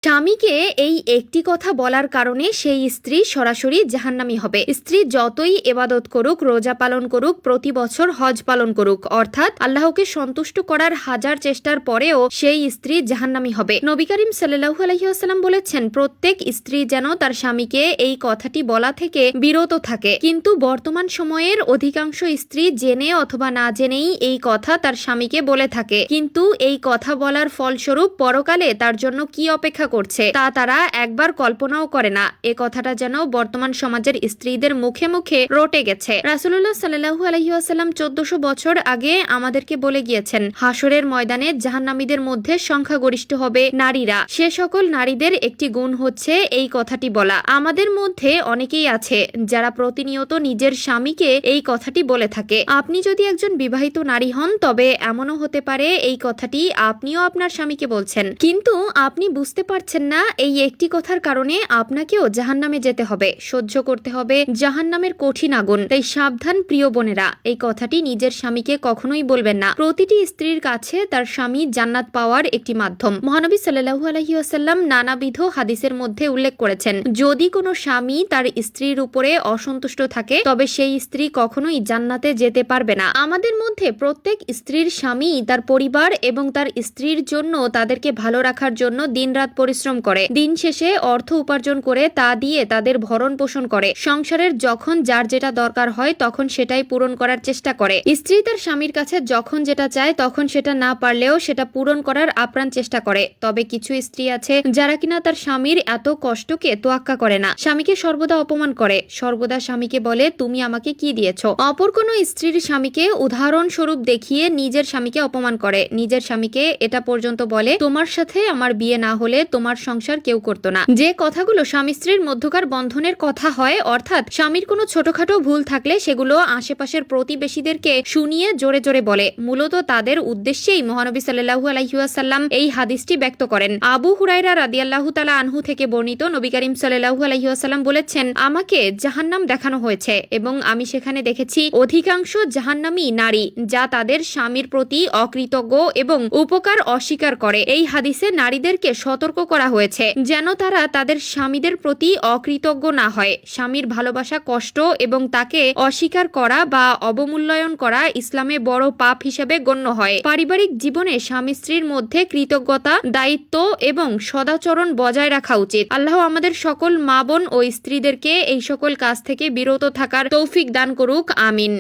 স্বামীকে এই একটি কথা বলার কারণে সেই স্ত্রী সরাসরি জাহান্নামী হবে। স্ত্রী যতই ইবাদত করুক, রোজা পালন করুক, প্রতি বছর হজ পালন করুক, অর্থাৎ আল্লাহকে সন্তুষ্ট করার হাজার চেষ্টার পরেও সেই স্ত্রী জাহান্নামী হবে। নবী করিম সাল্লাল্লাহু আলাইহি ওয়াসাল্লাম বলেছেন, প্রত্যেক স্ত্রী যেন তার স্বামীকে এই কথাটি বলা থেকে বিরত থাকে। কিন্তু বর্তমান সময়ের অধিকাংশ স্ত্রী জেনে অথবা না জেনেই এই কথা তার স্বামীকে বলে থাকে, কিন্তু এই কথা বলার ফলস্বরূপ পরকালে তার জন্য কি অপেক্ষা করছে তা তারা একবার কল্পনাও করে না। এ কথাটা যেন বর্তমান সমাজের স্ত্রীদের মুখে মুখে রটে গেছে। রাসূলুল্লাহ সাল্লাল্লাহু আলাইহি ওয়াসাল্লাম 1400 বছর আগে আমাদেরকে বলে গিয়েছেন, হাসরের ময়দানে জাহান্নামীদের মধ্যে সংখ্যাগরিষ্ঠ হবে নারীরা। সে সকল নারীদের একটি গুণ হচ্ছে এই কথাটি বলা। আমাদের মধ্যে অনেকেই আছে যারা প্রতিনিয়ত নিজের স্বামীকে এই কথাটি বলে থাকে। আপনি যদি একজন বিবাহিত নারী হন, তবে এমনও হতে পারে এই কথাটি আপনিও আপনার স্বামীকে বলছেন, কিন্তু আপনি বুঝতে পারছেন না এই একটি কথার কারণে আপনাকেও জাহান্নামে যেতে হবে, সহ্য করতে হবে জাহান্নামের কঠিন আগুন। তাই সাবধান প্রিয় বোনেরা, এই কথাটি নিজের স্বামীকে কখনোই বলবেন না। প্রতিটি স্ত্রীর কাছে তার স্বামী জান্নাত পাওয়ার একটি মাধ্যম। মহানবী সাল্লাল্লাহু আলাইহি ওয়াসাল্লাম নানাবিধ হাদিসের মধ্যে উল্লেখ করেছেন, যদি কোনো স্বামী তার স্ত্রীর উপরে অসন্তুষ্ট থাকে, তবে সেই স্ত্রী কখনোই জান্নাতে যেতে পারবে না। আমাদের মধ্যে প্রত্যেক স্ত্রীর স্বামী তার পরিবার এবং তার স্ত্রীর জন্য, তাদেরকে ভালো রাখার জন্য দিনরাত পরিশ্রম করে। দিন শেষে অর্থ উপার্জন করে তা দিয়ে তাদের ভরণ পোষণ করে। সংসারের যখন যার যেটা দরকার হয় তখন সেটাই পূরণ করার চেষ্টা করে। স্ত্রী তার স্বামীর কাছে যখন যেটা চায় তখন সেটা না পারলেও সেটা পূরণ করার আপ্রাণ চেষ্টা করে। তবে কিছু স্ত্রী আছে যারা কিনা তার স্বামীর এত কষ্টকে তোয়াক্কা করে না, স্বামীকে সর্বদা অপমান করে, সর্বদা স্বামীকে বলে তুমি আমাকে কি দিয়েছো। অপর কোনো স্ত্রীর স্বামীকে উদাহরণস্বরূপ দেখিয়ে নিজের স্বামীকে অপমান করে, নিজের স্বামীকে এটা পর্যন্ত বলে তোমার সাথে আমার বিয়ে না হলে তোমার সংসার কেউ করতো না। যে কথাগুলো স্বামী স্ত্রীর মধ্যকার বন্ধনের কথা হয়, অর্থাৎ স্বামীর কোনো ছোটখাটো ভুল থাকলে সেগুলো আশেপাশের প্রতিবেশীদেরকে শুনিয়ে জোরে জোরে বলে, মূলত তাদের উদ্দেশ্যেই মহানবী সাল্লাল্লাহু আলাইহি ওয়াসাল্লাম এই হাদিসটি ব্যক্ত করেন। আবু হুরায়রা রাদিয়াল্লাহু তাআলা আনহু থেকে বর্ণিত, নবী করিম সাল্লাল্লাহু আলাইহি ওয়াসাল্লাম বলেছেন, আমাকে জাহান্নাম দেখানো হয়েছে এবং আমি সেখানে দেখেছি অধিকাংশ জাহান্নামী নারী, যা তাদের স্বামীর প্রতি অকৃতজ্ঞ এবং উপকার অস্বীকার করে। এই হাদিসে নারীদেরকে সতর্ক করা হয়েছে যেন তারা তাদের স্বামীদের প্রতি অকৃতজ্ঞ না হয়। স্বামীর ভালোবাসা কষ্ট এবং তাকে অস্বীকার করা বা অবমূল্যায়ন করা ইসলামে বড় পাপ হিসেবে গণ্য হয়। পারিবারিক জীবনে স্বামী স্ত্রীর মধ্যে কৃতজ্ঞতা, দায়িত্ব এবং সদাচরণ বজায় রাখা উচিত। আল্লাহ আমাদের সকল মা বোন ও স্ত্রীদেরকে এই সকল কাজ থেকে বিরত থাকার তৌফিক দান করুক। আমিন।